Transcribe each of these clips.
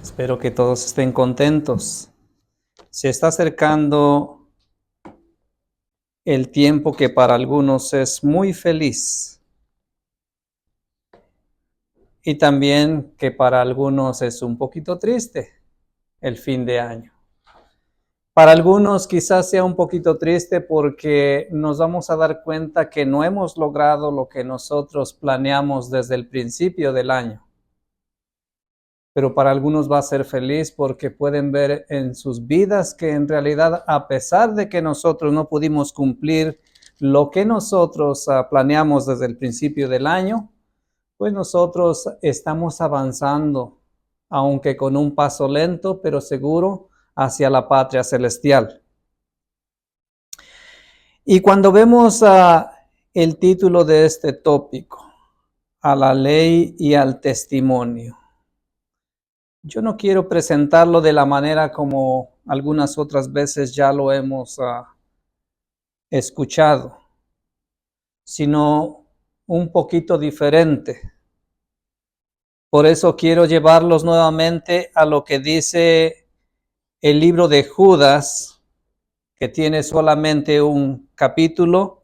Espero que todos estén contentos. Se está acercando el tiempo que para algunos es muy feliz y también que para algunos es un poquito triste el fin de año. Para algunos quizás sea un poquito triste porque nos vamos a dar cuenta que no hemos logrado lo que nosotros planeamos desde el principio del año. Pero para algunos va a ser feliz porque pueden ver en sus vidas que en realidad, a pesar de que nosotros no pudimos cumplir lo que nosotros planeamos desde el principio del año, pues nosotros estamos avanzando, aunque con un paso lento, pero seguro, hacia la patria celestial. Y cuando vemos el título de este tópico, a la ley y al testimonio, yo no quiero presentarlo de la manera como algunas otras veces ya lo hemos escuchado, sino un poquito diferente. Por eso quiero llevarlos nuevamente a lo que dice el libro de Judas, que tiene solamente un capítulo,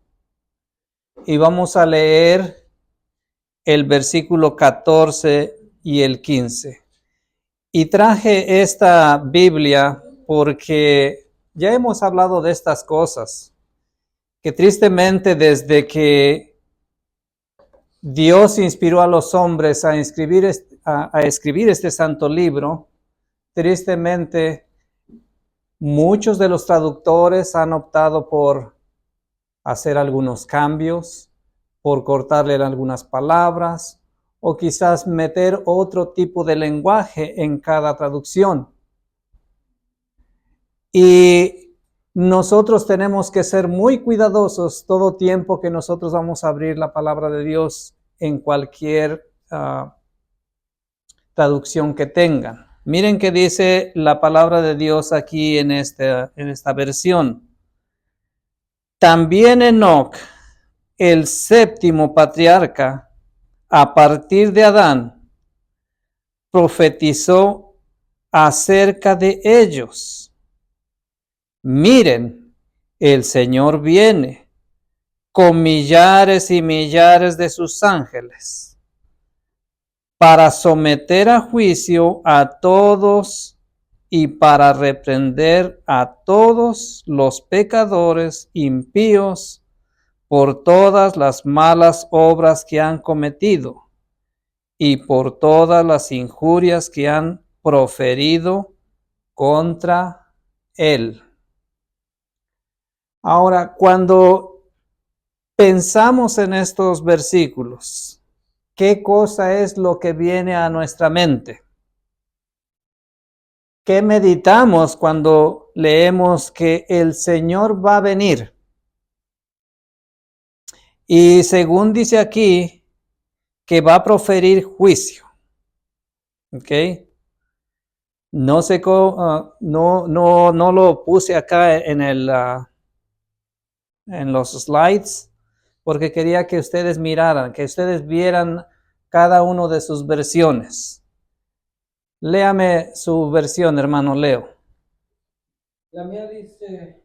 y vamos a leer el versículo 14 y el 15. Y traje esta Biblia porque ya hemos hablado de estas cosas, que tristemente desde que Dios inspiró a los hombres a escribir este santo libro, tristemente muchos de los traductores han optado por hacer algunos cambios, por cortarle algunas palabras, o quizás meter otro tipo de lenguaje en cada traducción. Y nosotros tenemos que ser muy cuidadosos todo tiempo que nosotros vamos a abrir la palabra de Dios en cualquier traducción que tengan. Miren qué dice la palabra de Dios aquí en esta versión. También Enoc, el séptimo patriarca, a partir de Adán, profetizó acerca de ellos. Miren, el Señor viene con millares y millares de sus ángeles para someter a juicio a todos y para reprender a todos los pecadores impíos por todas las malas obras que han cometido y por todas las injurias que han proferido contra él. Ahora, cuando pensamos en estos versículos, ¿qué cosa es lo que viene a nuestra mente? ¿Qué meditamos cuando leemos que el Señor va a venir? Y según dice aquí, que va a proferir juicio. ¿Ok? No sé cómo, no lo puse acá en los slides, porque quería que ustedes miraran, que ustedes vieran cada uno de sus versiones. Léame su versión, hermano Leo. La mía dice,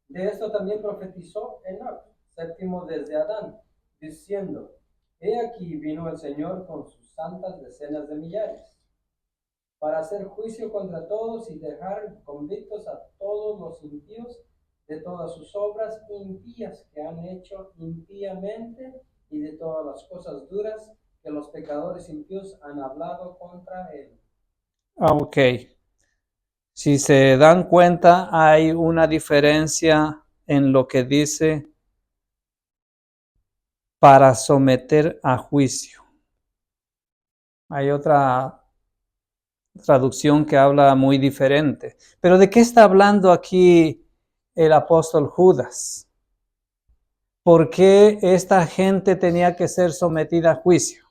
de esto también profetizó Enoc, séptimo desde Adán, diciendo, he aquí vino el Señor con sus santas decenas de millares, para hacer juicio contra todos y dejar convictos a todos los impíos de todas sus obras impías que han hecho impíamente y de todas las cosas duras que los pecadores impíos han hablado contra él. Ok. Si se dan cuenta, hay una diferencia en lo que dice para someter a juicio. Hay otra traducción que habla muy diferente. Pero ¿de qué está hablando aquí el apóstol Judas? ¿Por qué esta gente tenía que ser sometida a juicio?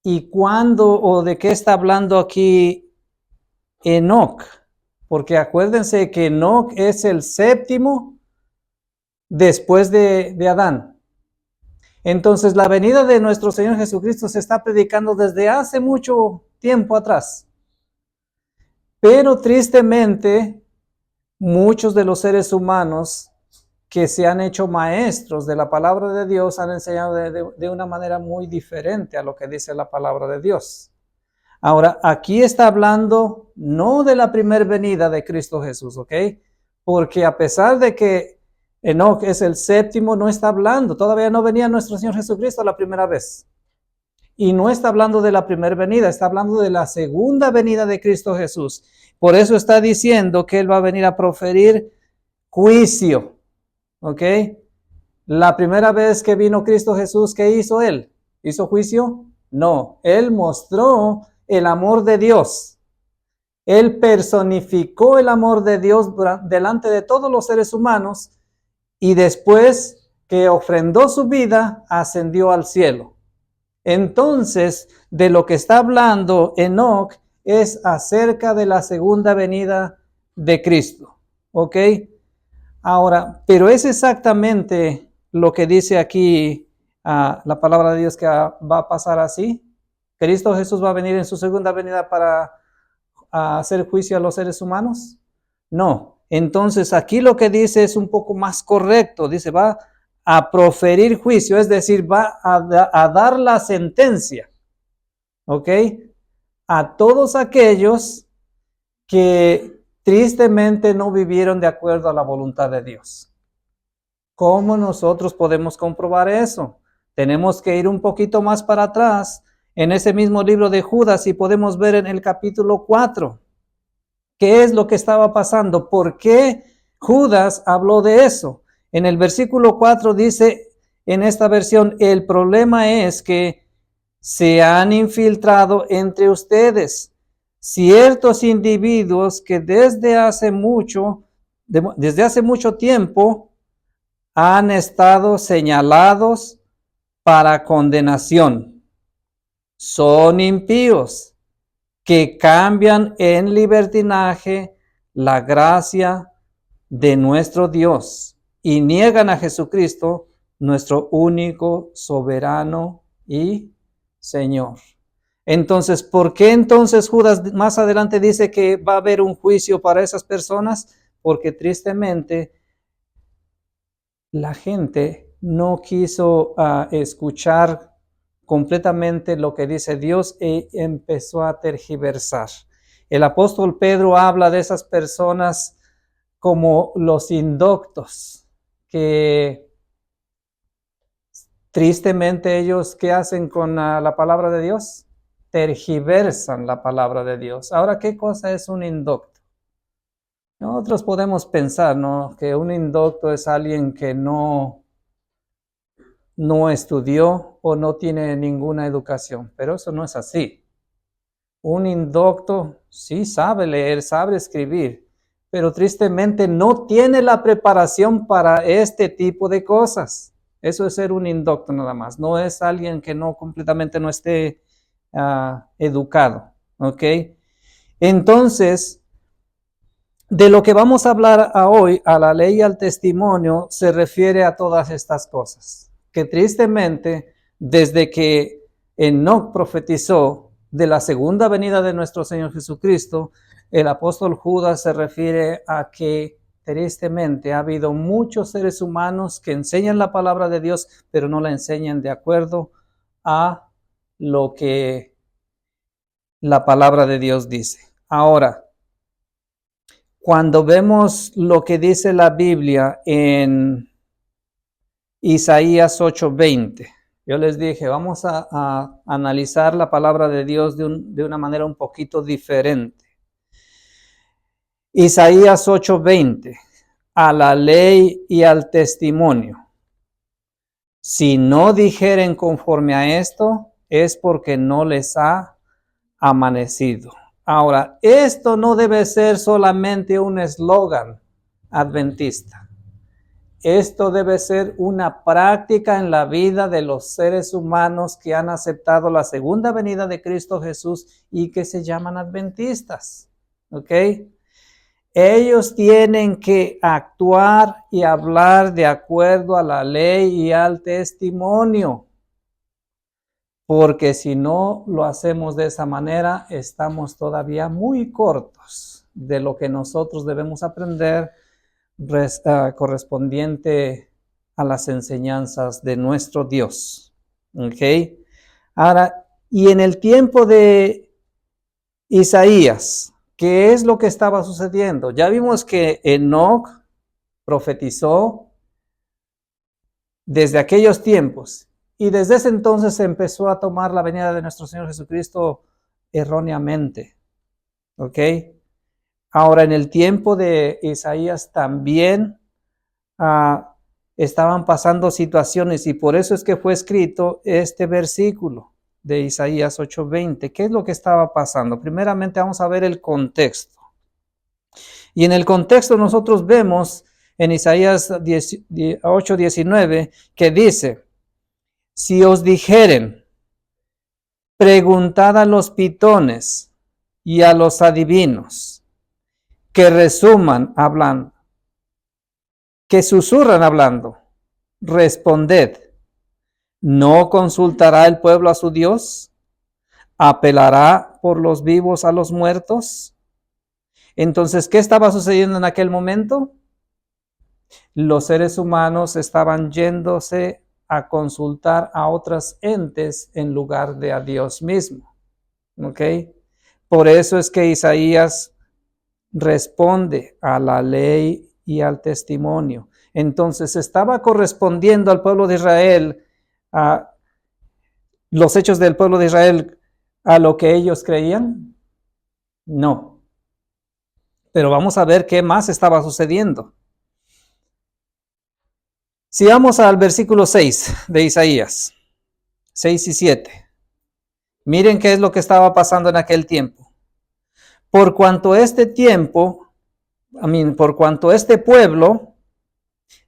¿Y cuándo o de qué está hablando aquí Enoc? Porque acuérdense que Enoc es el séptimo después de Adán. Entonces la venida de nuestro Señor Jesucristo se está predicando desde hace mucho tiempo atrás. Pero tristemente, muchos de los seres humanos que se han hecho maestros de la palabra de Dios han enseñado de una manera muy diferente a lo que dice la palabra de Dios. Ahora, aquí está hablando no de la primera venida de Cristo Jesús, ¿ok? Porque a pesar de que Enoc es el séptimo, no está hablando, todavía no venía nuestro Señor Jesucristo la primera vez. Y no está hablando de la primera venida, está hablando de la segunda venida de Cristo Jesús. Por eso está diciendo que Él va a venir a proferir juicio, ¿ok? La primera vez que vino Cristo Jesús, ¿qué hizo Él? ¿Hizo juicio? No, Él mostró el amor de Dios. Él personificó el amor de Dios delante de todos los seres humanos y después que ofrendó su vida, ascendió al cielo. Entonces, de lo que está hablando Enoc es acerca de la segunda venida de Cristo. ¿Ok? Ahora, pero es exactamente lo que dice aquí la palabra de Dios que va a pasar así. ¿Cristo Jesús va a venir en su segunda venida para hacer juicio a los seres humanos? No. Entonces, aquí lo que dice es un poco más correcto. Dice, va a proferir juicio, es decir, va a dar la sentencia, ¿ok? A todos aquellos que tristemente no vivieron de acuerdo a la voluntad de Dios. ¿Cómo nosotros podemos comprobar eso? Tenemos que ir un poquito más para atrás en ese mismo libro de Judas y podemos ver en el capítulo 4 qué es lo que estaba pasando, por qué Judas habló de eso. En el versículo 4 dice en esta versión, el problema es que se han infiltrado entre ustedes ciertos individuos que desde hace mucho tiempo han estado señalados para condenación. Son impíos que cambian en libertinaje la gracia de nuestro Dios y niegan a Jesucristo, nuestro único soberano y Señor. Entonces, ¿por qué entonces Judas más adelante dice que va a haber un juicio para esas personas? Porque tristemente la gente no quiso escuchar completamente lo que dice Dios y empezó a tergiversar. El apóstol Pedro habla de esas personas como los indoctos, que tristemente ellos, ¿qué hacen con la palabra de Dios? Tergiversan la palabra de Dios. Ahora, ¿qué cosa es un indocto? Nosotros podemos pensar, ¿no?, que un indocto es alguien que no estudió o no tiene ninguna educación, pero eso no es así. Un indocto sí sabe leer, sabe escribir, pero tristemente no tiene la preparación para este tipo de cosas. Eso es ser un indocto nada más, no es alguien que no completamente no esté educado, ¿ok? Entonces, de lo que vamos a hablar hoy, a la ley y al testimonio, se refiere a todas estas cosas, que tristemente, desde que Enoc profetizó de la segunda venida de nuestro Señor Jesucristo, el apóstol Judas se refiere a que tristemente ha habido muchos seres humanos que enseñan la palabra de Dios, pero no la enseñan de acuerdo a lo que la palabra de Dios dice. Ahora, cuando vemos lo que dice la Biblia en Isaías 8:20, yo les dije, vamos a analizar la palabra de Dios de una manera un poquito diferente. Isaías 8:20, a la ley y al testimonio. Si no dijeren conforme a esto, es porque no les ha amanecido. Ahora, esto no debe ser solamente un eslogan adventista. Esto debe ser una práctica en la vida de los seres humanos que han aceptado la segunda venida de Cristo Jesús y que se llaman adventistas. ¿Ok? Ellos tienen que actuar y hablar de acuerdo a la ley y al testimonio. porque si no lo hacemos de esa manera, estamos todavía muy cortos de lo que nosotros debemos aprender correspondiente a las enseñanzas de nuestro Dios. ¿Ok? Ahora, y en el tiempo de Isaías, ¿qué es lo que estaba sucediendo? Ya vimos que Enoc profetizó desde aquellos tiempos y desde ese entonces se empezó a tomar la venida de nuestro Señor Jesucristo erróneamente. ¿Ok? Ahora, en el tiempo de Isaías también estaban pasando situaciones y por eso es que fue escrito este versículo de Isaías 8:20. ¿Qué es lo que estaba pasando? Primeramente vamos a ver el contexto. Y en el contexto nosotros vemos en Isaías 8:19 que dice, si os dijeren, preguntad a los pitones y a los adivinos, que resuman hablando, que susurran hablando, responded, ¿no consultará el pueblo a su Dios? ¿Apelará por los vivos a los muertos? Entonces, ¿qué estaba sucediendo en aquel momento? Los seres humanos estaban yéndose a consultar a otras entes en lugar de a Dios mismo. ¿Ok? Por eso es que Isaías responde a la ley y al testimonio. Entonces, ¿estaba correspondiendo al pueblo de Israel a los hechos del pueblo de Israel a lo que ellos creían? No. Pero vamos a ver qué más estaba sucediendo. Si vamos al versículo 6 de Isaías, 6 y 7. Miren qué es lo que estaba pasando en aquel tiempo. Por cuanto este pueblo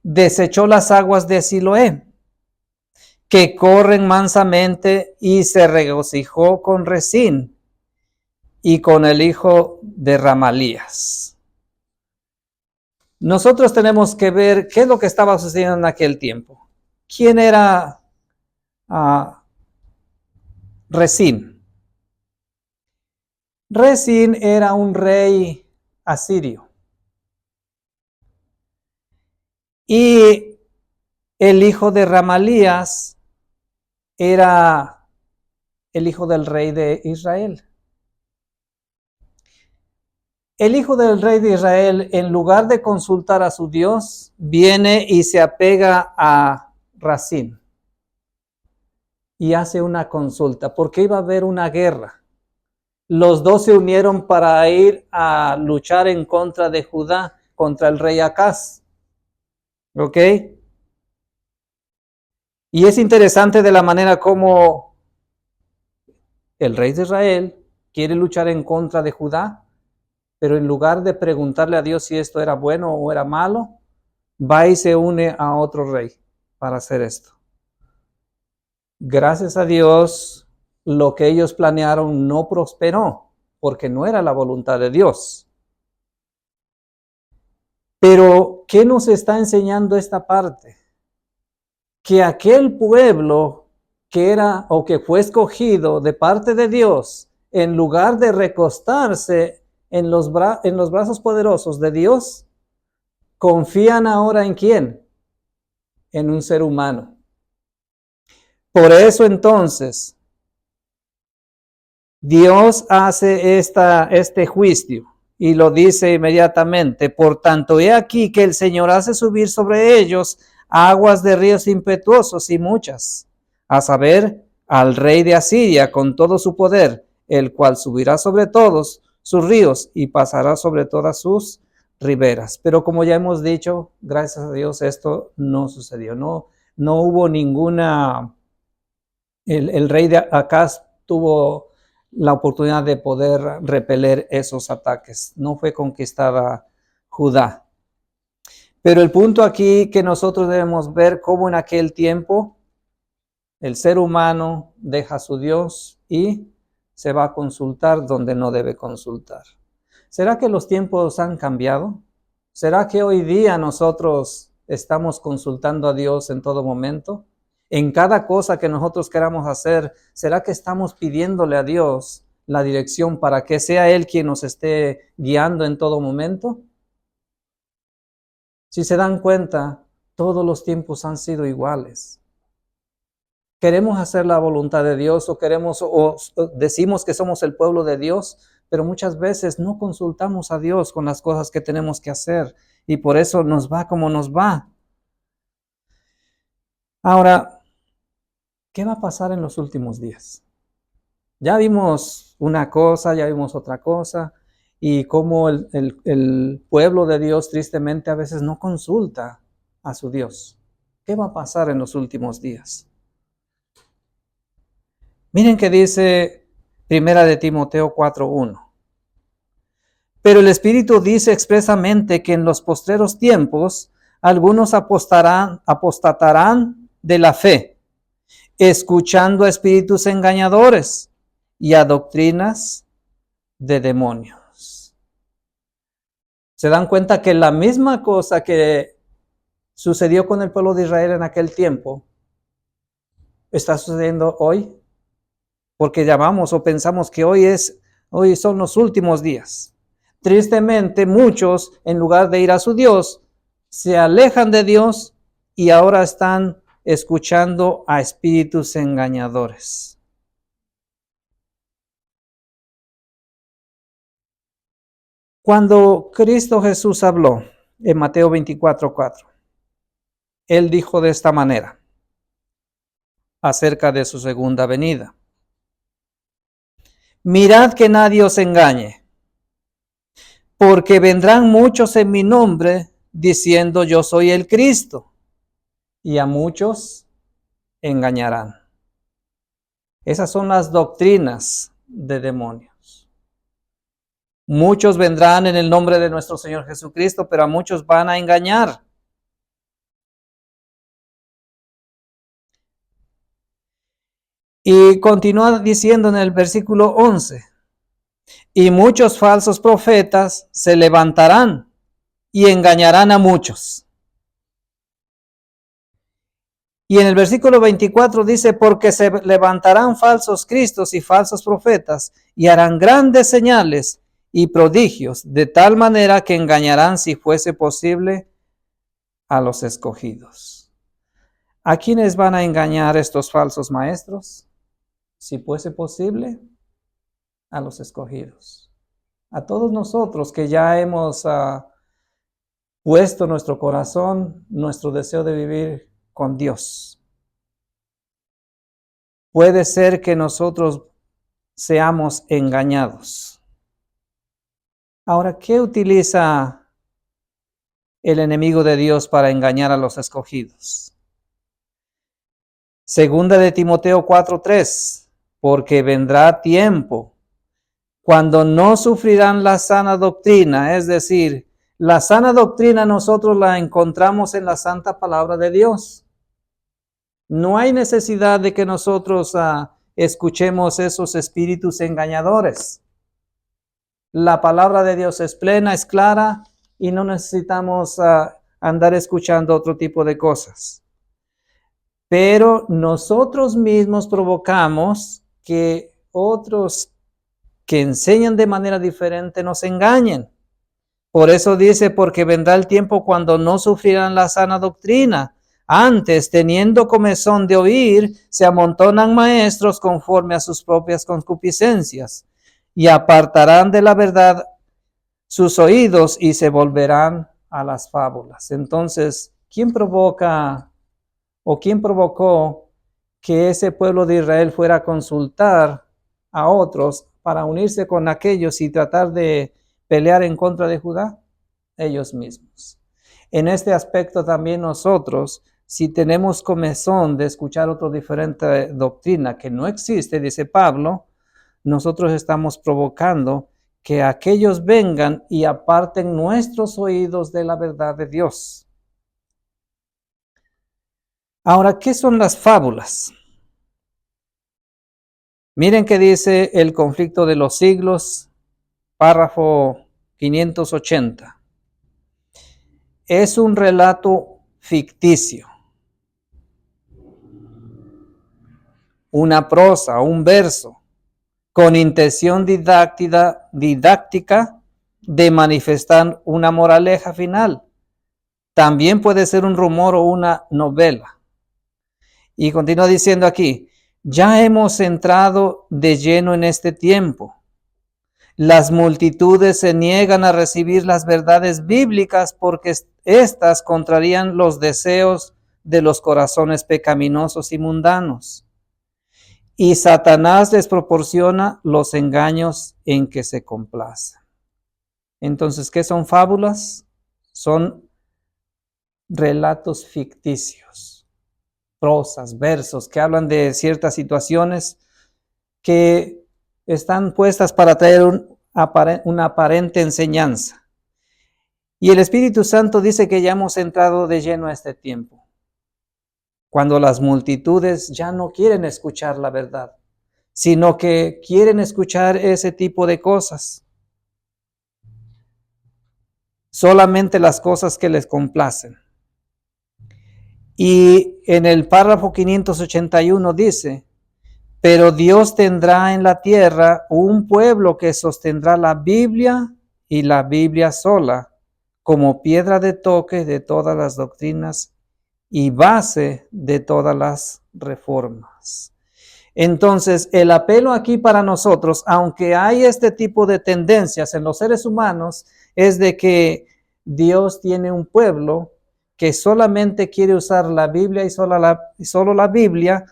desechó las aguas de Siloé, que corren mansamente, y se regocijó con Rezín y con el hijo de Ramalías. Nosotros tenemos que ver qué es lo que estaba sucediendo en aquel tiempo. ¿Quién era Rezín? Rezín era un rey asirio. Y el hijo de Ramalías era el hijo del rey de Israel. El hijo del rey de Israel, en lugar de consultar a su Dios, viene y se apega a Rezín y hace una consulta, porque iba a haber una guerra. Los dos se unieron para ir a luchar en contra de Judá, contra el rey Acaz. ¿Ok? Y es interesante de la manera como el rey de Israel quiere luchar en contra de Judá, pero en lugar de preguntarle a Dios si esto era bueno o era malo, va y se une a otro rey para hacer esto. Gracias a Dios, lo que ellos planearon no prosperó, porque no era la voluntad de Dios. Pero, ¿qué nos está enseñando esta parte? Que aquel pueblo que era o que fue escogido de parte de Dios, en lugar de recostarse en los brazos poderosos de Dios, confían ahora ¿en quién? En un ser humano. Por eso entonces, Dios hace este juicio y lo dice inmediatamente. Por tanto, he aquí que el Señor hace subir sobre ellos aguas de ríos impetuosos y muchas, a saber, al rey de Asiria con todo su poder, el cual subirá sobre todos sus ríos y pasará sobre todas sus riberas. Pero como ya hemos dicho, gracias a Dios esto no sucedió. No hubo ninguna... El rey de Acaz tuvo la oportunidad de poder repeler esos ataques. No fue conquistada Judá. Pero el punto aquí que nosotros debemos ver cómo en aquel tiempo el ser humano deja a su Dios y se va a consultar donde no debe consultar. ¿Será que los tiempos han cambiado? ¿Será que hoy día nosotros estamos consultando a Dios en todo momento? En cada cosa que nosotros queramos hacer, ¿será que estamos pidiéndole a Dios la dirección para que sea Él quien nos esté guiando en todo momento? Si se dan cuenta, todos los tiempos han sido iguales. Queremos hacer la voluntad de Dios o decimos que somos el pueblo de Dios, pero muchas veces no consultamos a Dios con las cosas que tenemos que hacer y por eso nos va como nos va. Ahora, ¿qué va a pasar en los últimos días? Ya vimos una cosa, ya vimos otra cosa, y cómo el pueblo de Dios tristemente a veces no consulta a su Dios. ¿Qué va a pasar en los últimos días? Miren que dice Primera de Timoteo 4:1. Pero el Espíritu dice expresamente que en los postreros tiempos algunos apostatarán de la fe, escuchando a espíritus engañadores y a doctrinas de demonios. Se dan cuenta que la misma cosa que sucedió con el pueblo de Israel en aquel tiempo está sucediendo hoy, porque llamamos o pensamos que hoy son los últimos días. Tristemente, muchos, en lugar de ir a su Dios, se alejan de Dios y ahora están escuchando a espíritus engañadores. Cuando Cristo Jesús habló en Mateo 24:4, Él dijo de esta manera acerca de su segunda venida: mirad que nadie os engañe, porque vendrán muchos en mi nombre diciendo yo soy el Cristo, y a muchos engañarán. Esas son las doctrinas de demonios. Muchos vendrán en el nombre de nuestro Señor Jesucristo, pero a muchos van a engañar. Y continúa diciendo en el versículo 11, y muchos falsos profetas se levantarán y engañarán a muchos. Y en el versículo 24 dice, porque se levantarán falsos cristos y falsos profetas y harán grandes señales y prodigios, de tal manera que engañarán, si fuese posible, a los escogidos. ¿A quiénes van a engañar estos falsos maestros? Si fuese posible, a los escogidos. A todos nosotros que ya hemos puesto nuestro corazón, nuestro deseo de vivir con Dios. Puede ser que nosotros seamos engañados. Ahora, ¿qué utiliza el enemigo de Dios para engañar a los escogidos? Segunda de Timoteo 4:3, porque vendrá tiempo cuando no sufrirán la sana doctrina, es decir, la sana doctrina nosotros la encontramos en la santa palabra de Dios. No hay necesidad de que nosotros escuchemos esos espíritus engañadores. La palabra de Dios es plena, es clara y no necesitamos andar escuchando otro tipo de cosas. Pero nosotros mismos provocamos que otros que enseñan de manera diferente nos engañen. Por eso dice, porque vendrá el tiempo cuando no sufrirán la sana doctrina. Antes, teniendo comezón de oír, se amontonan maestros conforme a sus propias concupiscencias, y apartarán de la verdad sus oídos y se volverán a las fábulas. Entonces, ¿quién provoca o quién provocó que ese pueblo de Israel fuera a consultar a otros para unirse con aquellos y tratar de pelear en contra de Judá? Ellos mismos. En este aspecto también nosotros, si tenemos comezón de escuchar otra diferente doctrina que no existe, dice Pablo, nosotros estamos provocando que aquellos vengan y aparten nuestros oídos de la verdad de Dios. Ahora, ¿qué son las fábulas? Miren qué dice el conflicto de los siglos, párrafo 580. Es un relato ficticio. una prosa, un verso, con intención didáctica de manifestar una moraleja final. También puede ser un rumor o una novela. Y continúa diciendo aquí, ya hemos entrado de lleno en este tiempo. Las multitudes se niegan a recibir las verdades bíblicas porque éstas contrarían los deseos de los corazones pecaminosos y mundanos. Y Satanás les proporciona los engaños en que se complacen. Entonces, ¿qué son fábulas? Son relatos ficticios, prosas, versos que hablan de ciertas situaciones que están puestas para traer una aparente enseñanza. Y el Espíritu Santo dice que ya hemos entrado de lleno a este tiempo, cuando las multitudes ya no quieren escuchar la verdad, sino que quieren escuchar ese tipo de cosas. Solamente las cosas que les complacen. Y en el párrafo 581 dice, pero Dios tendrá en la tierra un pueblo que sostendrá la Biblia y la Biblia sola, como piedra de toque de todas las doctrinas y base de todas las reformas. Entonces, el apelo aquí para nosotros, aunque hay este tipo de tendencias en los seres humanos, es de que Dios tiene un pueblo que solamente quiere usar la Biblia y solo la Biblia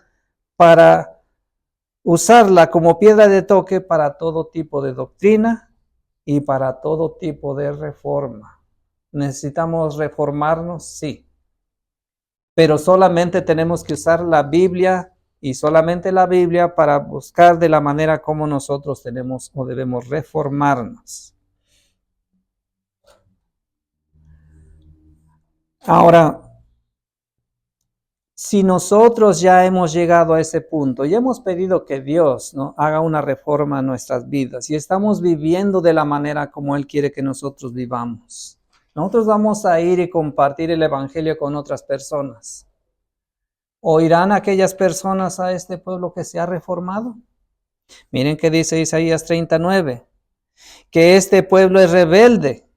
para usarla como piedra de toque para todo tipo de doctrina y para todo tipo de reforma. ¿Necesitamos reformarnos? Sí. Pero solamente tenemos que usar la Biblia y solamente la Biblia para buscar de la manera como nosotros tenemos o debemos reformarnos. Ahora, si nosotros ya hemos llegado a ese punto, ya hemos pedido que Dios, ¿no?, haga una reforma en nuestras vidas y estamos viviendo de la manera como Él quiere que nosotros vivamos, nosotros vamos a ir y compartir el Evangelio con otras personas. ¿Oirán aquellas personas a este pueblo que se ha reformado? Miren qué dice Isaías 39, que este pueblo es rebelde,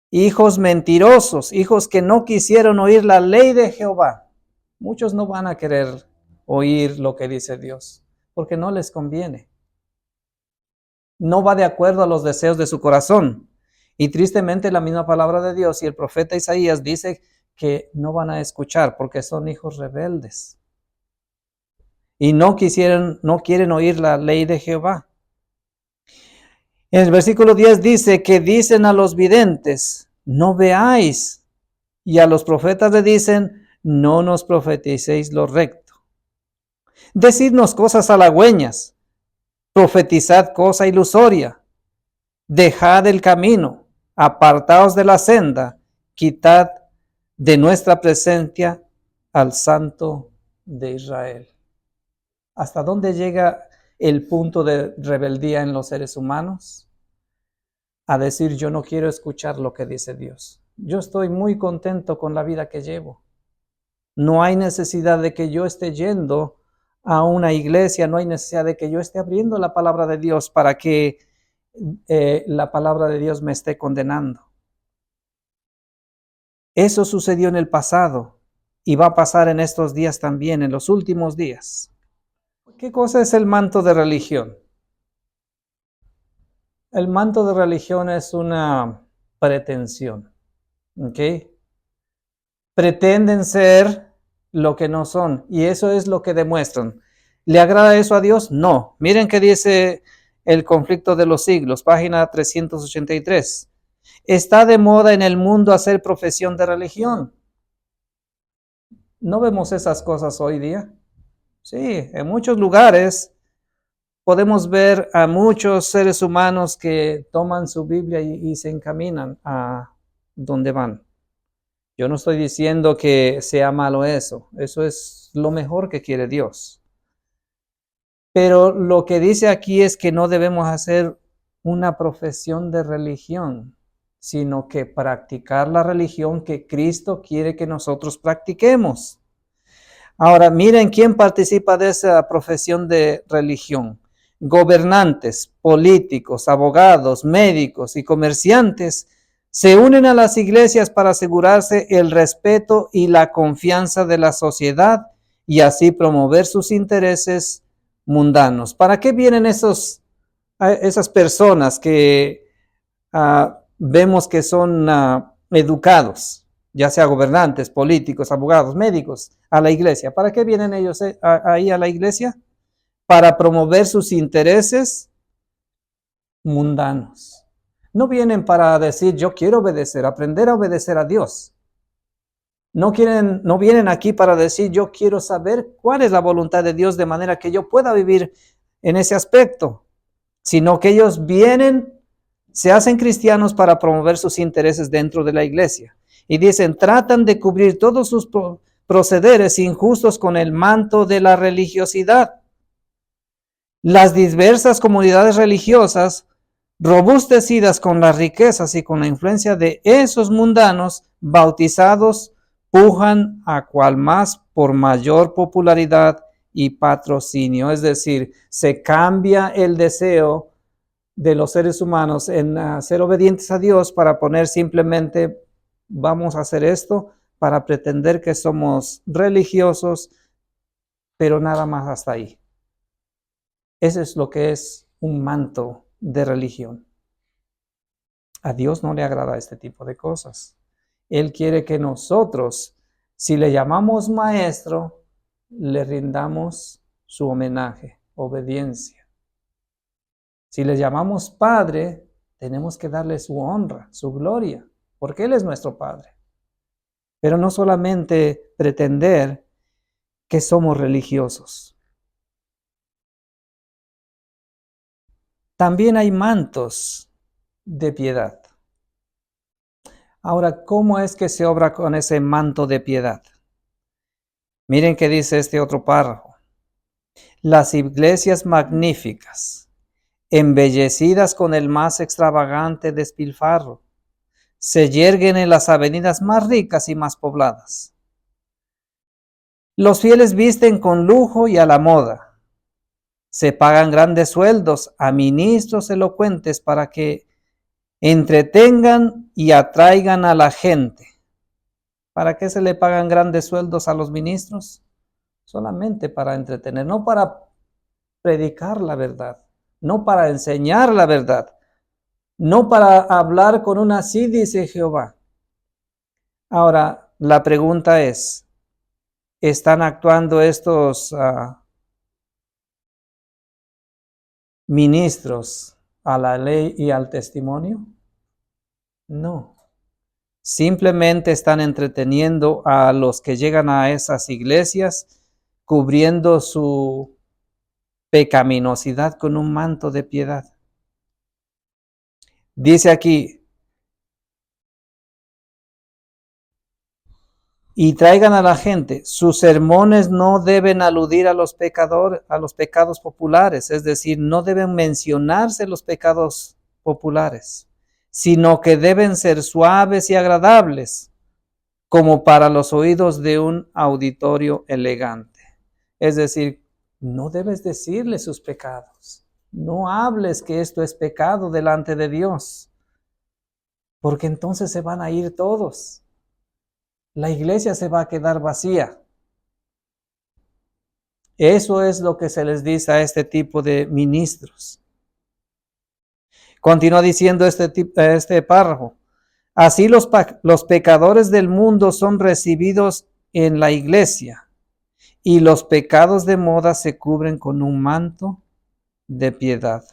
hijos mentirosos, hijos que no quisieron oír la ley de Jehová. Muchos no van a querer oír lo que dice Dios, porque no les conviene. No va de acuerdo a los deseos de su corazón. Y tristemente la misma palabra de Dios y el profeta Isaías dice que no van a escuchar porque son hijos rebeldes. Y no quieren oír la ley de Jehová. En el versículo 10 dice que dicen a los videntes, no veáis. Y a los profetas le dicen, no nos profeticéis lo recto. Decidnos cosas halagüeñas, profetizad cosa ilusoria. Dejad el camino, apartaos de la senda, quitad de nuestra presencia al Santo de Israel. ¿Hasta dónde llega el punto de rebeldía en los seres humanos? A decir, yo no quiero escuchar lo que dice Dios. Yo estoy muy contento con la vida que llevo. No hay necesidad de que yo esté yendo a una iglesia, no hay necesidad de que yo esté abriendo la palabra de Dios para que la palabra de Dios me esté condenando. Eso sucedió en el pasado y va a pasar en estos días también, en los últimos días. ¿Qué cosa es el manto de religión? El manto de religión es una pretensión, ¿ok? Pretenden ser lo que no son y eso es lo que demuestran. ¿Le agrada eso a Dios? No. Miren qué dice El conflicto de los siglos, página 383. Está de moda en el mundo hacer profesión de religión. ¿No vemos esas cosas hoy día? Sí, en muchos lugares podemos ver a muchos seres humanos que toman su Biblia y se encaminan a donde van. Yo no estoy diciendo que sea malo eso. Eso es lo mejor que quiere Dios. Pero lo que dice aquí es que no debemos hacer una profesión de religión, sino que practicar la religión que Cristo quiere que nosotros practiquemos. Ahora, miren quién participa de esa profesión de religión. Gobernantes, políticos, abogados, médicos y comerciantes se unen a las iglesias para asegurarse el respeto y la confianza de la sociedad y así promover sus intereses mundanos. ¿Para qué vienen esas personas que vemos que son educados, ya sea gobernantes, políticos, abogados, médicos, a la iglesia? ¿Para qué vienen ellos ahí a la iglesia? Para promover sus intereses mundanos. No vienen para decir, yo quiero obedecer, aprender a obedecer a Dios. No vienen aquí para decir, yo quiero saber cuál es la voluntad de Dios de manera que yo pueda vivir en ese aspecto, sino que ellos vienen, se hacen cristianos para promover sus intereses dentro de la iglesia. Y dicen, tratan de cubrir todos sus procederes injustos con el manto de la religiosidad. Las diversas comunidades religiosas, robustecidas con las riquezas y con la influencia de esos mundanos bautizados, pujan a cual más por mayor popularidad y patrocinio. Es decir, se cambia el deseo de los seres humanos en ser obedientes a Dios para poner simplemente, vamos a hacer esto para pretender que somos religiosos, pero nada más hasta ahí. Eso es lo que es un manto de religión. A Dios no le agrada este tipo de cosas. Él quiere que nosotros, si le llamamos maestro, le rindamos su homenaje, obediencia. Si le llamamos padre, tenemos que darle su honra, su gloria, porque Él es nuestro Padre. Pero no solamente pretender que somos religiosos. También hay mantos de piedad. Ahora, ¿cómo es que se obra con ese manto de piedad? Miren qué dice este otro párrafo. Las iglesias magníficas, embellecidas con el más extravagante despilfarro, se yerguen en las avenidas más ricas y más pobladas. Los fieles visten con lujo y a la moda. Se pagan grandes sueldos a ministros elocuentes para que entretengan y atraigan a la gente. ¿Para qué se le pagan grandes sueldos a los ministros? Solamente para entretener, no para predicar la verdad, no para enseñar la verdad, no para hablar con una así dice Jehová. Ahora, la pregunta es, ¿están actuando estos ministros a la ley y al testimonio? No. Simplemente están entreteniendo a los que llegan a esas iglesias, cubriendo su pecaminosidad con un manto de piedad. Dice aquí, y traigan a la gente, sus sermones no deben aludir a los pecadores, a los pecados populares, es decir, no deben mencionarse los pecados populares, sino que deben ser suaves y agradables, como para los oídos de un auditorio elegante. Es decir, no debes decirle sus pecados, no hables que esto es pecado delante de Dios, porque entonces se van a ir todos. La iglesia se va a quedar vacía. Eso es lo que se les dice a este tipo de ministros. Continúa diciendo este párrafo. Así los pecadores del mundo son recibidos en la iglesia y los pecados de moda se cubren con un manto de piedad.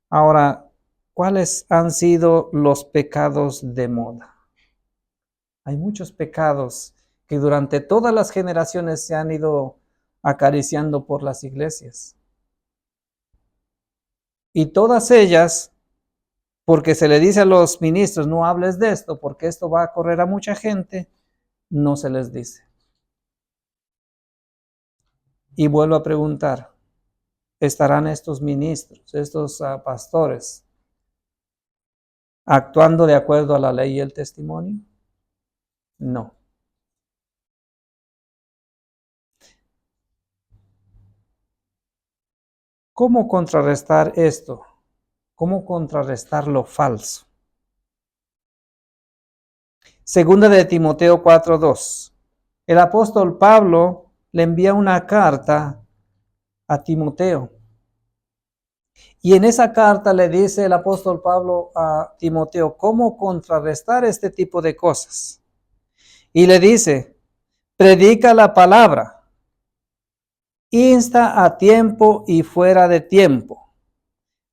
Ahora, ¿cuáles han sido los pecados de moda? Hay muchos pecados que durante todas las generaciones se han ido acariciando por las iglesias. Y todas ellas, porque se le dice a los ministros, no hables de esto, porque esto va a correr a mucha gente, no se les dice. Y vuelvo a preguntar, ¿estarán estos ministros, estos pastores, actuando de acuerdo a la ley y el testimonio? No. ¿Cómo contrarrestar esto? ¿Cómo contrarrestar lo falso? Segunda de Timoteo 4:2. El apóstol Pablo le envía una carta a Timoteo. Y en esa carta le dice el apóstol Pablo a Timoteo cómo contrarrestar este tipo de cosas. Y le dice, predica la palabra, insta a tiempo y fuera de tiempo,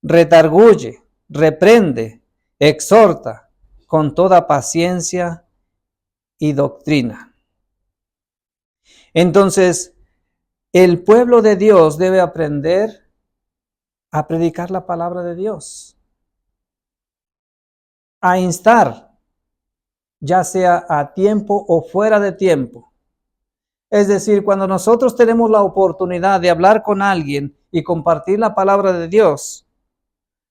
redarguye, reprende, exhorta con toda paciencia y doctrina. Entonces, el pueblo de Dios debe aprender a predicar la palabra de Dios, a instar, ya sea a tiempo o fuera de tiempo. Es decir, cuando nosotros tenemos la oportunidad de hablar con alguien y compartir la palabra de Dios,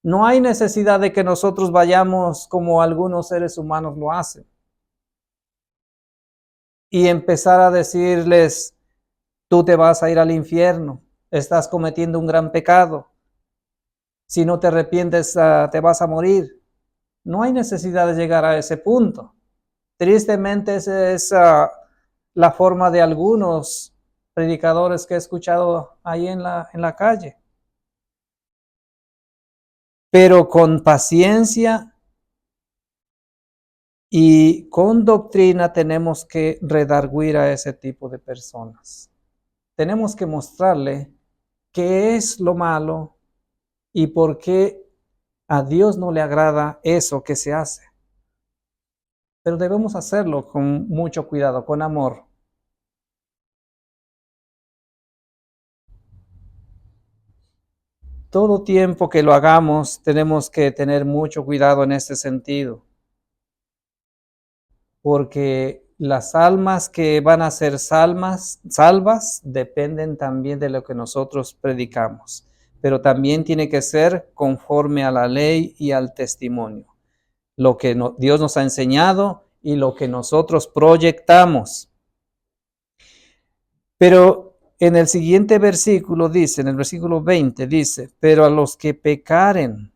no hay necesidad de que nosotros vayamos como algunos seres humanos lo hacen y empezar a decirles, tú te vas a ir al infierno, estás cometiendo un gran pecado, si no te arrepientes te vas a morir. No hay necesidad de llegar a ese punto. Tristemente esa es la forma de algunos predicadores que he escuchado ahí en la calle. Pero con paciencia y con doctrina tenemos que redarguir a ese tipo de personas. Tenemos que mostrarle qué es lo malo y por qué a Dios no le agrada eso que se hace. Pero debemos hacerlo con mucho cuidado, con amor. Todo tiempo que lo hagamos, tenemos que tener mucho cuidado en este sentido, porque las almas que van a ser salvas dependen también de lo que nosotros predicamos, pero también tiene que ser conforme a la ley y al testimonio, lo que Dios nos ha enseñado y lo que nosotros proyectamos. Pero en el siguiente versículo dice, en el versículo 20 dice, pero a los que pecaren,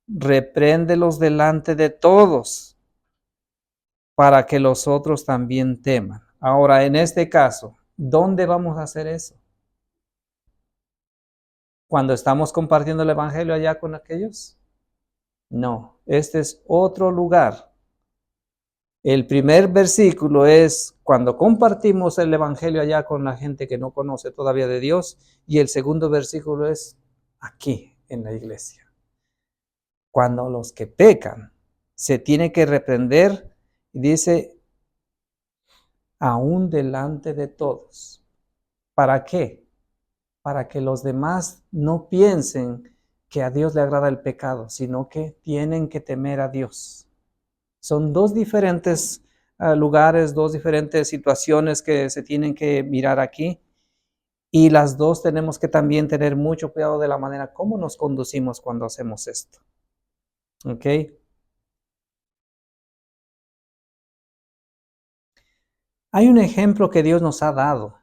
repréndelos delante de todos, para que los otros también teman. Ahora, en este caso, ¿dónde vamos a hacer eso? ¿Cuando estamos compartiendo el evangelio allá con aquellos? No, este es otro lugar. El primer versículo es cuando compartimos el evangelio allá con la gente que no conoce todavía de Dios, y el segundo versículo es aquí en la iglesia. Cuando los que pecan se tiene que reprender, y dice, aún delante de todos. ¿Para qué? Para que los demás no piensen que a Dios le agrada el pecado, sino que tienen que temer a Dios. Son dos diferentes lugares, dos diferentes situaciones que se tienen que mirar aquí. Y las dos tenemos que también tener mucho cuidado de la manera como nos conducimos cuando hacemos esto. ¿Ok? Hay un ejemplo que Dios nos ha dado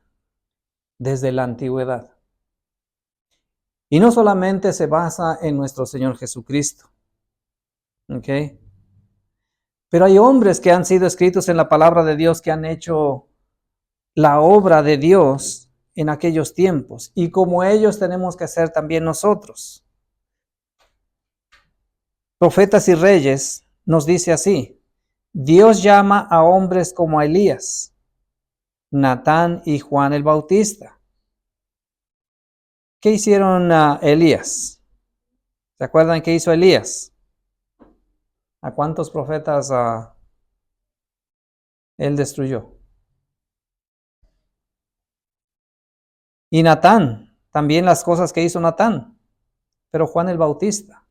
desde la antigüedad. Y no solamente se basa en nuestro Señor Jesucristo. ¿Ok? Pero hay hombres que han sido escritos en la palabra de Dios que han hecho la obra de Dios en aquellos tiempos. Y como ellos tenemos que hacer también nosotros. Profetas y Reyes nos dice así. Dios llama a hombres como a Elías, Natán y Juan el Bautista. ¿Qué hicieron Elías? ¿Se acuerdan qué hizo Elías? ¿A cuántos profetas él destruyó? Y Natán, también las cosas que hizo Natán. Pero Juan el Bautista,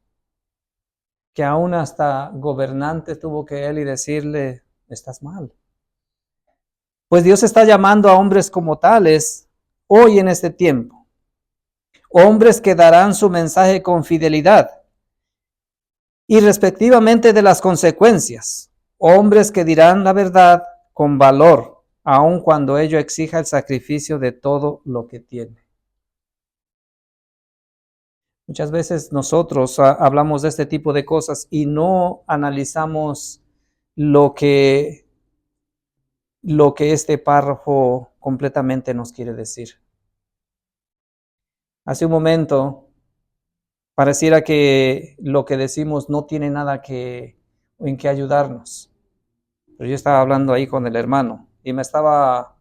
que aún hasta gobernante tuvo que él y decirle, estás mal. Pues Dios está llamando a hombres como tales hoy en este tiempo. Hombres que darán su mensaje con fidelidad y respectivamente de las consecuencias. Hombres que dirán la verdad con valor, aun cuando ello exija el sacrificio de todo lo que tiene. Muchas veces nosotros hablamos de este tipo de cosas y no analizamos lo que este párrafo completamente nos quiere decir. Hace un momento pareciera que lo que decimos no tiene nada en que ayudarnos. Pero yo estaba hablando ahí con el hermano y me estaba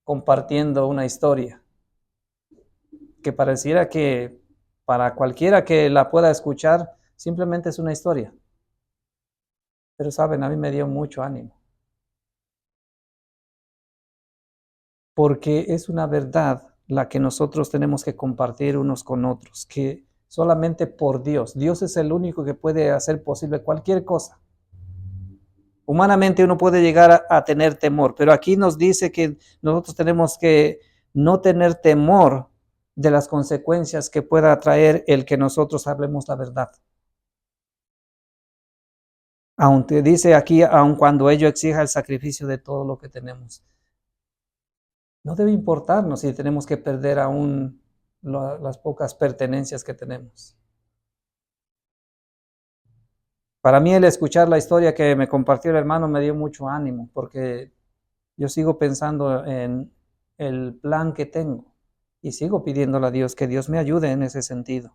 compartiendo una historia que pareciera que para cualquiera que la pueda escuchar simplemente es una historia. Pero saben, a mí me dio mucho ánimo. Porque es una verdad la que nosotros tenemos que compartir unos con otros, que solamente por Dios. Dios es el único que puede hacer posible cualquier cosa. Humanamente uno puede llegar a tener temor, pero aquí nos dice que nosotros tenemos que no tener temor de las consecuencias que pueda traer el que nosotros hablemos la verdad. Aunque dice aquí, aun cuando ello exija el sacrificio de todo lo que tenemos. No debe importarnos si tenemos que perder aún las pocas pertenencias que tenemos. Para mí el escuchar la historia que me compartió el hermano me dio mucho ánimo, porque yo sigo pensando en el plan que tengo y sigo pidiéndole a Dios que Dios me ayude en ese sentido.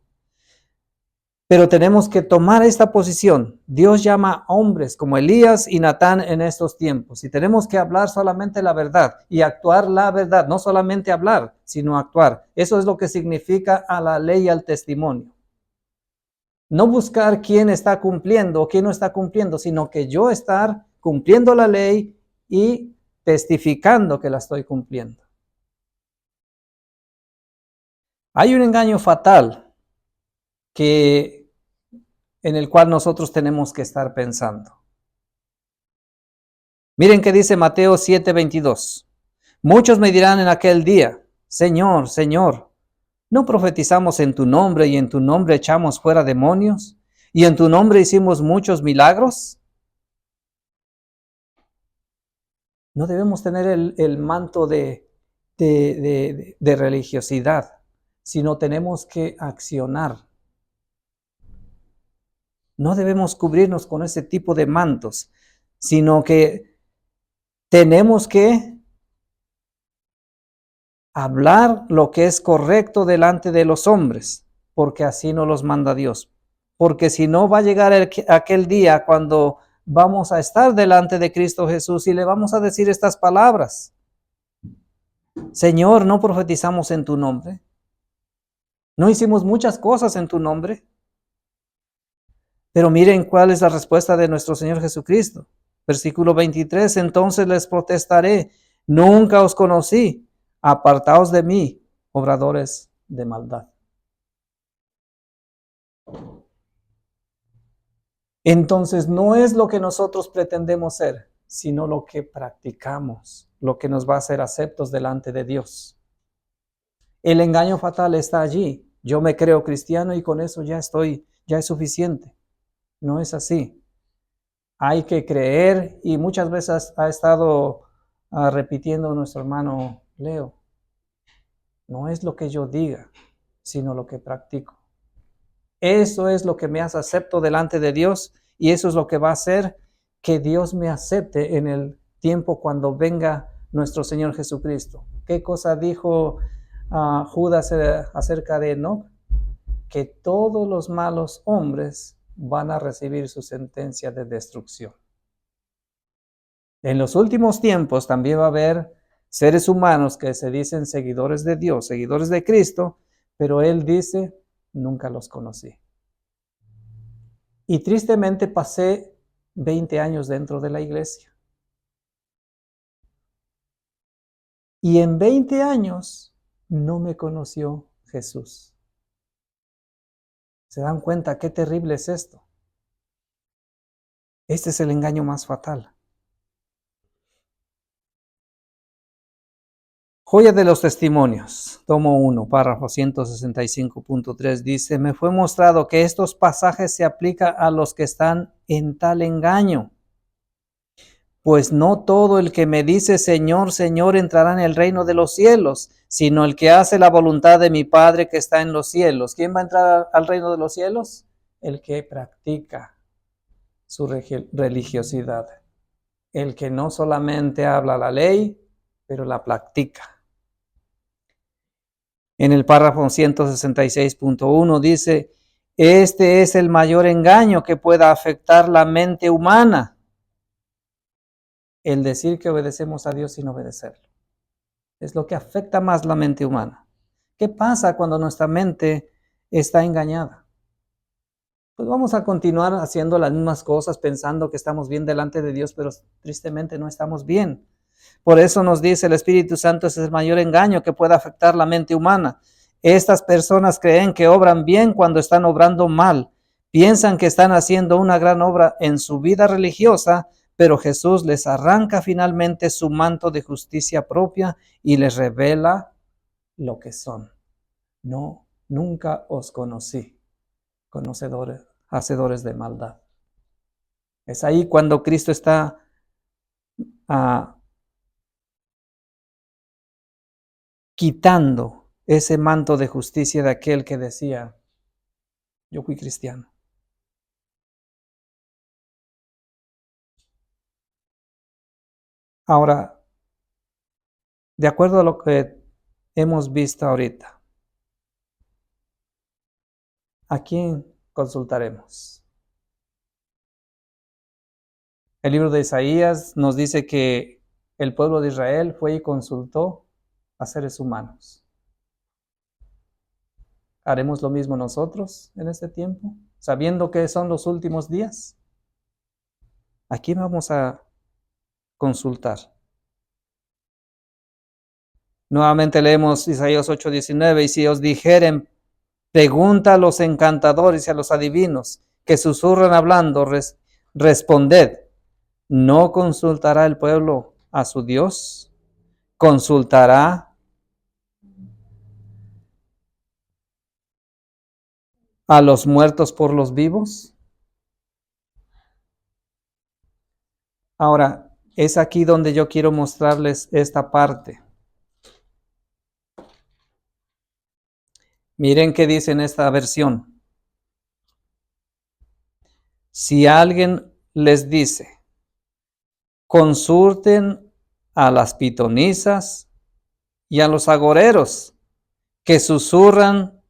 Pero tenemos que tomar esta posición. Dios llama a hombres como Elías y Natán en estos tiempos. Y tenemos que hablar solamente la verdad y actuar la verdad. No solamente hablar, sino actuar. Eso es lo que significa a la ley y al testimonio. No buscar quién está cumpliendo o quién no está cumpliendo, sino que yo estar cumpliendo la ley y testificando que la estoy cumpliendo. Hay un engaño fatal en el cual nosotros tenemos que estar pensando. Miren qué dice Mateo 7:22. Muchos me dirán en aquel día, Señor, Señor, ¿no profetizamos en tu nombre y en tu nombre echamos fuera demonios? ¿Y en tu nombre hicimos muchos milagros? No debemos tener el manto de religiosidad, sino tenemos que accionar. No debemos cubrirnos con ese tipo de mantos, sino que tenemos que hablar lo que es correcto delante de los hombres, porque así nos los manda Dios. Porque si no, va a llegar aquel día cuando vamos a estar delante de Cristo Jesús y le vamos a decir estas palabras. Señor, ¿no profetizamos en tu nombre? ¿No hicimos muchas cosas en tu nombre? Pero miren cuál es la respuesta de nuestro Señor Jesucristo. Versículo 23, entonces les protestaré, nunca os conocí, apartaos de mí, obradores de maldad. Entonces no es lo que nosotros pretendemos ser, sino lo que practicamos, lo que nos va a hacer aceptos delante de Dios. El engaño fatal está allí. Yo me creo cristiano y con eso ya es suficiente. No es así. Hay que creer y muchas veces ha estado repitiendo nuestro hermano Leo. No es lo que yo diga, sino lo que practico. Eso es lo que me hace acepto delante de Dios y eso es lo que va a hacer que Dios me acepte en el tiempo cuando venga nuestro Señor Jesucristo. ¿Qué cosa dijo Judas acerca de Enoc? Que todos los malos hombres van a recibir su sentencia de destrucción. En los últimos tiempos también va a haber seres humanos que se dicen seguidores de Dios, seguidores de Cristo, pero Él dice, nunca los conocí. Y tristemente pasé 20 años dentro de la iglesia. Y en 20 años no me conoció Jesús. ¿Se dan cuenta qué terrible es esto? Este es el engaño más fatal. Joya de los testimonios, tomo 1, párrafo 165.3, dice, me fue mostrado que estos pasajes se aplican a los que están en tal engaño. Pues no todo el que me dice Señor, Señor entrará en el reino de los cielos, sino el que hace la voluntad de mi Padre que está en los cielos. ¿Quién va a entrar al reino de los cielos? El que practica su religiosidad. El que no solamente habla la ley, pero la practica. En el párrafo 166.1 dice, este es el mayor engaño que pueda afectar la mente humana. El decir que obedecemos a Dios sin obedecerlo. Es lo que afecta más la mente humana. ¿Qué pasa cuando nuestra mente está engañada? Pues vamos a continuar haciendo las mismas cosas pensando que estamos bien delante de Dios, pero tristemente no estamos bien. Por eso nos dice el Espíritu Santo, ese es el mayor engaño que puede afectar la mente humana. Estas personas creen que obran bien cuando están obrando mal. Piensan que están haciendo una gran obra en su vida religiosa, pero Jesús les arranca finalmente su manto de justicia propia y les revela lo que son. No, nunca os conocí, conocedores, hacedores de maldad. Es ahí cuando Cristo está quitando ese manto de justicia de aquel que decía, yo fui cristiano. Ahora, de acuerdo a lo que hemos visto ahorita, ¿a quién consultaremos? El libro de Isaías nos dice que el pueblo de Israel fue y consultó a seres humanos. ¿Haremos lo mismo nosotros en este tiempo? Sabiendo que son los últimos días. ¿A quién vamos a consultar? Nuevamente leemos Isaías 8:19, y si os dijeren, pregunta a los encantadores y a los adivinos, que susurran hablando, responded, ¿no consultará el pueblo a su Dios? ¿Consultará a los muertos por los vivos? Ahora, es aquí donde yo quiero mostrarles esta parte. Miren qué dice en esta versión. Si alguien les dice, consulten a las pitonisas y a los agoreros que susurran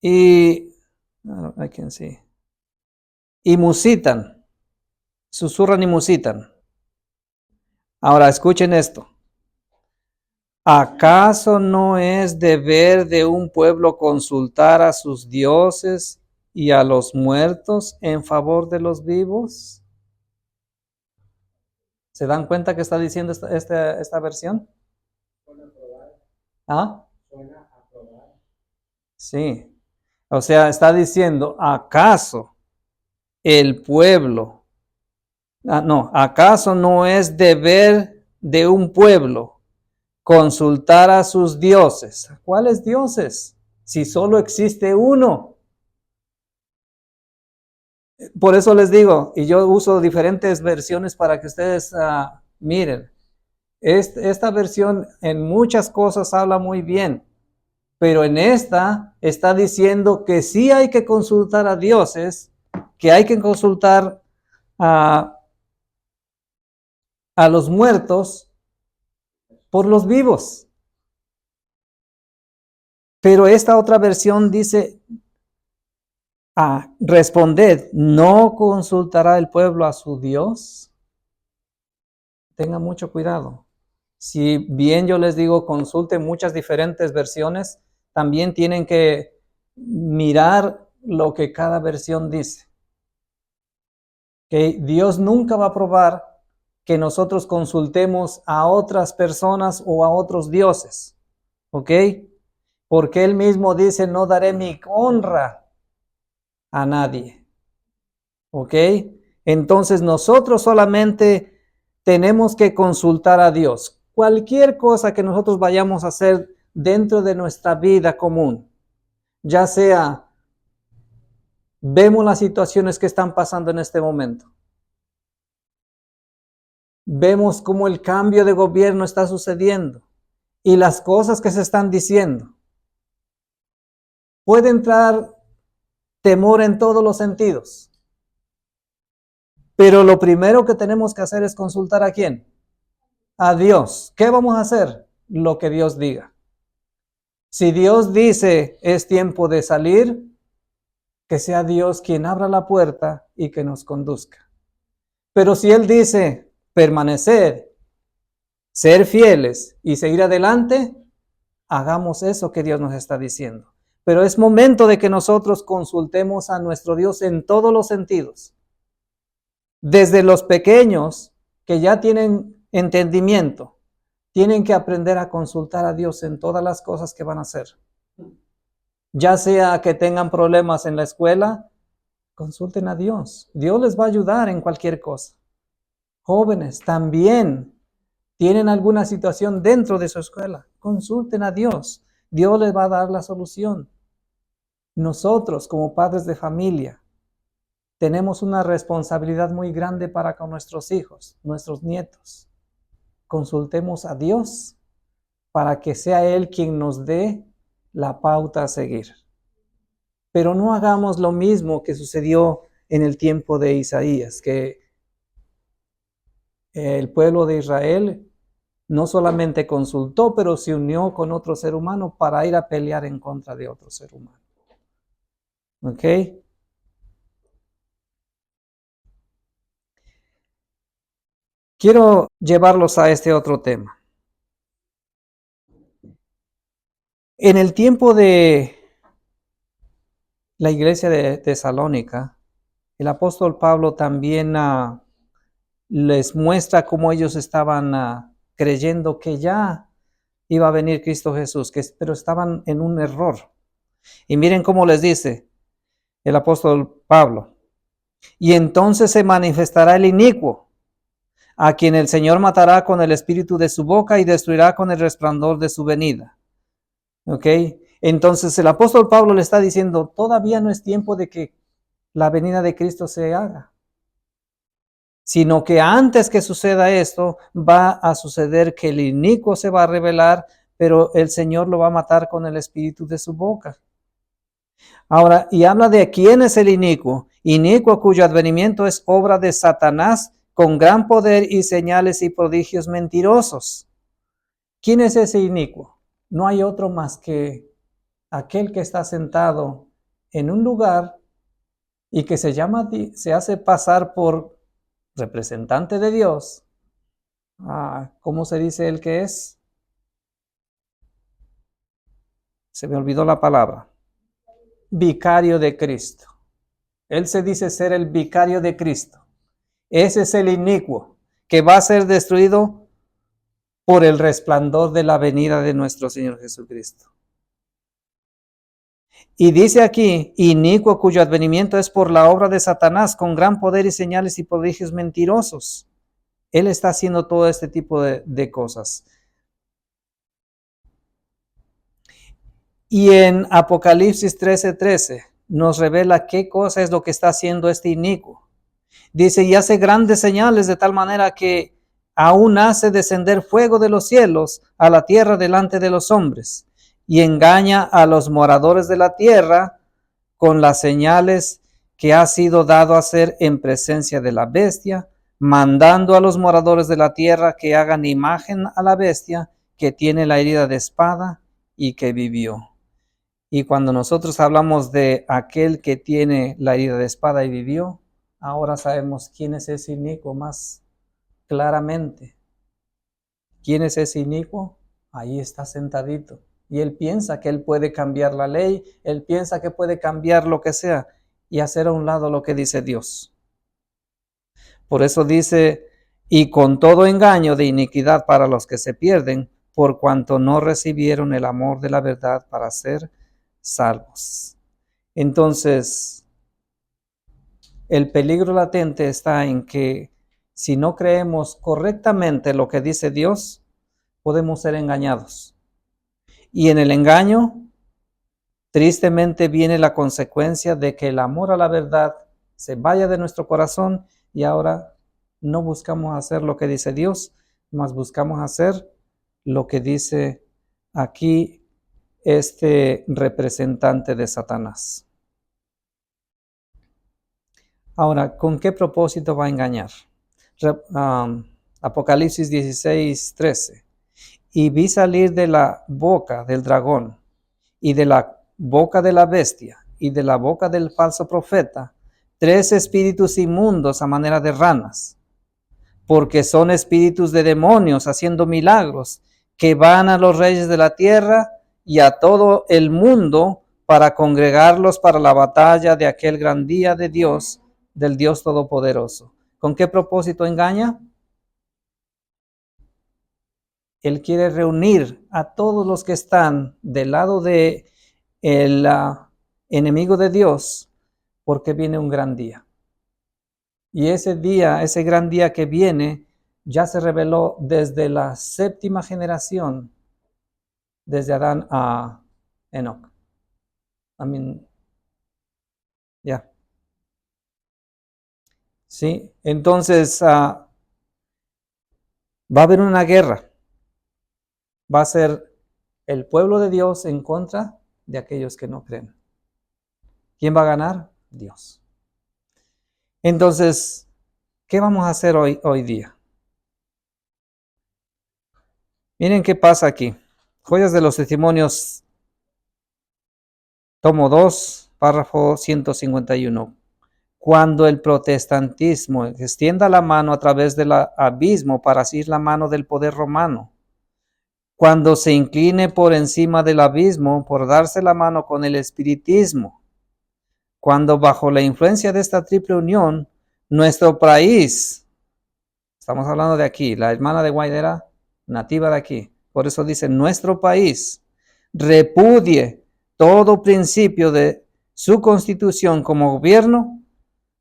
y musitan, susurran y musitan. Ahora escuchen esto. ¿Acaso no es deber de un pueblo consultar a sus dioses y a los muertos en favor de los vivos? ¿Se dan cuenta que está diciendo esta versión? ¿Ah? Sí. O sea, está diciendo, ¿acaso el pueblo? ¿Acaso no es deber de un pueblo consultar a sus dioses? ¿Cuáles dioses? Si solo existe uno. Por eso les digo, y yo uso diferentes versiones para que ustedes miren. Esta versión en muchas cosas habla muy bien, pero en esta está diciendo que sí hay que consultar a dioses, que hay que consultar a los muertos por los vivos. Pero esta otra versión dice, responded, ¿no consultará el pueblo a su Dios? Tengan mucho cuidado. Si bien yo les digo, consulten muchas diferentes versiones, también tienen que mirar lo que cada versión dice. Que Dios nunca va a probar que nosotros consultemos a otras personas o a otros dioses. ¿Ok? Porque Él mismo dice, no daré mi honra a nadie. ¿Ok? Entonces nosotros solamente tenemos que consultar a Dios. Cualquier cosa que nosotros vayamos a hacer dentro de nuestra vida común, ya sea Vemos las situaciones que están pasando en este momento. Vemos cómo el cambio de gobierno está sucediendo y las cosas que se están diciendo. Puede entrar temor en todos los sentidos. Pero lo primero que tenemos que hacer es consultar ¿a quién? A Dios. ¿Qué vamos a hacer? Lo que Dios diga. Si Dios dice es tiempo de salir, que sea Dios quien abra la puerta y que nos conduzca. Pero si Él dice permanecer, ser fieles y seguir adelante, hagamos eso que Dios nos está diciendo. Pero es momento de que nosotros consultemos a nuestro Dios en todos los sentidos. Desde los pequeños que ya tienen entendimiento, tienen que aprender a consultar a Dios en todas las cosas que van a hacer. Ya sea que tengan problemas en la escuela, consulten a Dios. Dios les va a ayudar en cualquier cosa. Jóvenes también tienen alguna situación dentro de su escuela, consulten a Dios. Dios les va a dar la solución. Nosotros, como padres de familia, tenemos una responsabilidad muy grande para con nuestros hijos, nuestros nietos. Consultemos a Dios para que sea Él quien nos dé la pauta a seguir. Pero no hagamos lo mismo que sucedió en el tiempo de Isaías, que el pueblo de Israel no solamente consultó, pero se unió con otro ser humano para ir a pelear en contra de otro ser humano. ¿Ok? Quiero llevarlos a este otro tema. En el tiempo de la iglesia de Tesalónica, el apóstol Pablo también les muestra cómo ellos estaban creyendo que ya iba a venir Cristo Jesús, pero estaban en un error. Y miren cómo les dice el apóstol Pablo. Y entonces se manifestará el inicuo, a quien el Señor matará con el espíritu de su boca y destruirá con el resplandor de su venida. ¿Ok? Entonces el apóstol Pablo le está diciendo, todavía no es tiempo de que la venida de Cristo se haga, sino que antes que suceda esto, va a suceder que el inicuo se va a revelar, pero el Señor lo va a matar con el espíritu de su boca. Ahora, y habla de quién es el inicuo. Inicuo cuyo advenimiento es obra de Satanás con gran poder y señales y prodigios mentirosos. ¿Quién es ese inicuo? No hay otro más que aquel que está sentado en un lugar y que se hace pasar por representante de Dios. ¿Cómo se dice el que es? Se me olvidó la palabra. Vicario de Cristo. Él se dice ser el vicario de Cristo. Ese es el inicuo que va a ser destruido por el resplandor de la venida de nuestro Señor Jesucristo. Y dice aquí, inicuo cuyo advenimiento es por la obra de Satanás, con gran poder y señales y prodigios mentirosos. Él está haciendo todo este tipo de cosas. Y en Apocalipsis 13:13 nos revela qué cosa es lo que está haciendo este inicuo. Dice, y hace grandes señales de tal manera que aún hace descender fuego de los cielos a la tierra delante de los hombres, y engaña a los moradores de la tierra con las señales que ha sido dado a hacer en presencia de la bestia, mandando a los moradores de la tierra que hagan imagen a la bestia que tiene la herida de espada y que vivió. Y cuando nosotros hablamos de aquel que tiene la herida de espada y vivió, ahora sabemos quién es ese inicuo más claramente. ¿Quién es ese inicuo? Ahí está sentadito. Y él piensa que él puede cambiar la ley, él piensa que puede cambiar lo que sea y hacer a un lado lo que dice Dios. Por eso dice, y con todo engaño de iniquidad para los que se pierden, por cuanto no recibieron el amor de la verdad para ser salvos. Entonces, el peligro latente está en que si no creemos correctamente lo que dice Dios, podemos ser engañados. Y en el engaño tristemente viene la consecuencia de que el amor a la verdad se vaya de nuestro corazón y ahora no buscamos hacer lo que dice Dios, mas buscamos hacer lo que dice aquí este representante de Satanás. Ahora, ¿con qué propósito va a engañar? Apocalipsis 16:13. Y vi salir de la boca del dragón y de la boca de la bestia y de la boca del falso profeta 3 espíritus inmundos a manera de ranas, porque son espíritus de demonios haciendo milagros, que van a los reyes de la tierra y a todo el mundo para congregarlos para la batalla de aquel gran día de Dios, del Dios Todopoderoso. ¿Con qué propósito engaña? Él quiere reunir a todos los que están del lado de el enemigo de Dios, porque viene un gran día. Y ese día, ese gran día que viene, ya se reveló desde la 7ª generación, desde Adán a Enoc. Ya. Sí, entonces va a haber una guerra. Va a ser el pueblo de Dios en contra de aquellos que no creen. ¿Quién va a ganar? Dios. Entonces, ¿qué vamos a hacer hoy día? Miren qué pasa aquí. Joyas de los Testimonios, tomo 2, párrafo 151. Cuando el protestantismo extienda la mano a través del abismo para asir la mano del poder romano, cuando se incline por encima del abismo por darse la mano con el espiritismo, cuando bajo la influencia de esta triple unión, nuestro país, estamos hablando de aquí, la hermana de White era nativa de aquí, por eso dice nuestro país, repudie todo principio de su constitución como gobierno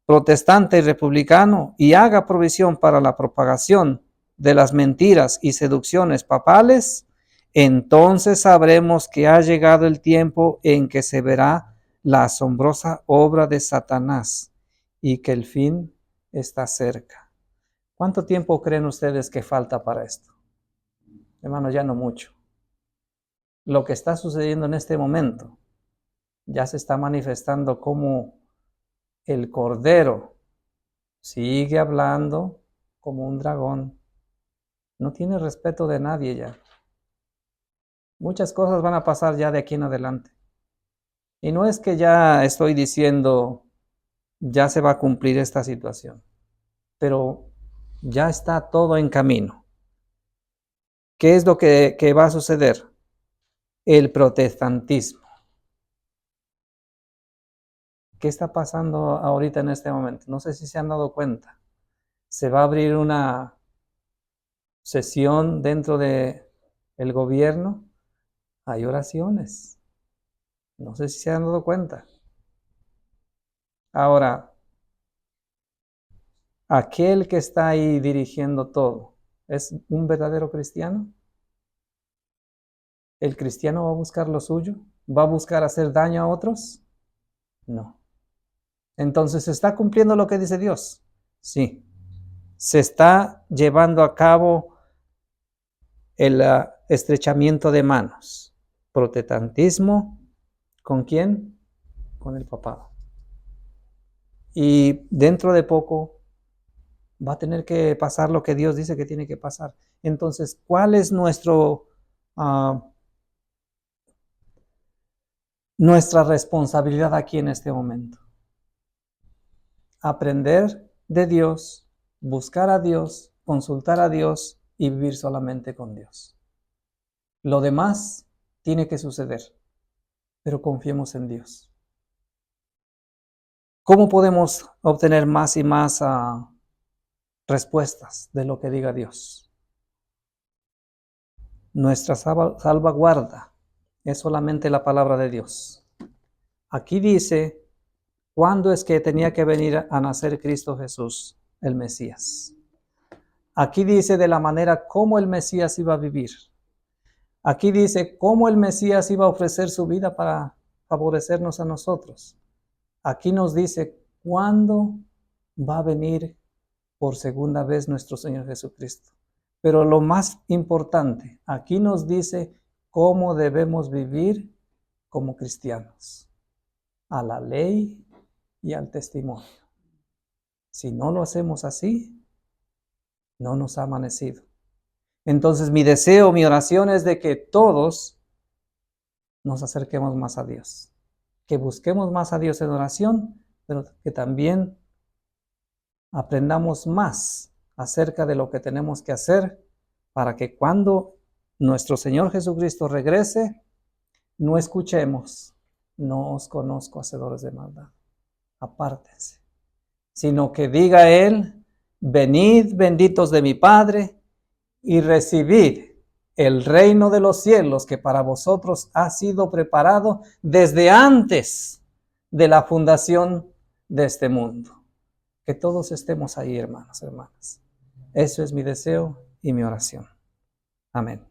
protestante y republicano y haga provisión para la propagación de las mentiras y seducciones papales, entonces sabremos que ha llegado el tiempo en que se verá la asombrosa obra de Satanás y que el fin está cerca. ¿Cuánto tiempo creen ustedes que falta para esto? Hermano, ya no mucho. Lo que está sucediendo en este momento ya se está manifestando como el Cordero sigue hablando como un dragón. No tiene respeto de nadie ya. Muchas cosas van a pasar ya de aquí en adelante. Y no es que ya estoy diciendo, ya se va a cumplir esta situación, pero ya está todo en camino. ¿Qué es lo que va a suceder? El protestantismo. ¿Qué está pasando ahorita en este momento? No sé si se han dado cuenta. Se va a abrir una sesión dentro del gobierno. Hay oraciones. No sé si se han dado cuenta. Ahora, aquel que está ahí dirigiendo todo, ¿es un verdadero cristiano? ¿El cristiano va a buscar lo suyo? ¿Va a buscar hacer daño a otros? No. Entonces, ¿se está cumpliendo lo que dice Dios? Sí. Se está llevando a cabo el estrechamiento de manos. Protestantismo, ¿con quién? Con el papado. Y dentro de poco va a tener que pasar lo que Dios dice que tiene que pasar. Entonces, ¿cuál es nuestra responsabilidad aquí en este momento? Aprender de Dios, buscar a Dios, consultar a Dios y vivir solamente con Dios. Lo demás tiene que suceder, pero confiemos en Dios. ¿Cómo podemos obtener más y más respuestas de lo que diga Dios? Nuestra salvaguarda es solamente la palabra de Dios. Aquí dice, ¿cuándo es que tenía que venir a nacer Cristo Jesús, el Mesías? Aquí dice de la manera cómo el Mesías iba a vivir. Aquí dice cómo el Mesías iba a ofrecer su vida para favorecernos a nosotros. Aquí nos dice cuándo va a venir por segunda vez nuestro Señor Jesucristo. Pero lo más importante, aquí nos dice cómo debemos vivir como cristianos, a la ley y al testimonio. Si no lo hacemos así, no nos ha amanecido. Entonces mi deseo, mi oración es de que todos nos acerquemos más a Dios, que busquemos más a Dios en oración, pero que también aprendamos más acerca de lo que tenemos que hacer para que cuando nuestro Señor Jesucristo regrese, no escuchemos, no os conozco, hacedores de maldad, apártense, sino que diga Él, venid benditos de mi Padre y recibid el reino de los cielos que para vosotros ha sido preparado desde antes de la fundación de este mundo. Que todos estemos ahí, hermanos, hermanas. Eso es mi deseo y mi oración. Amén.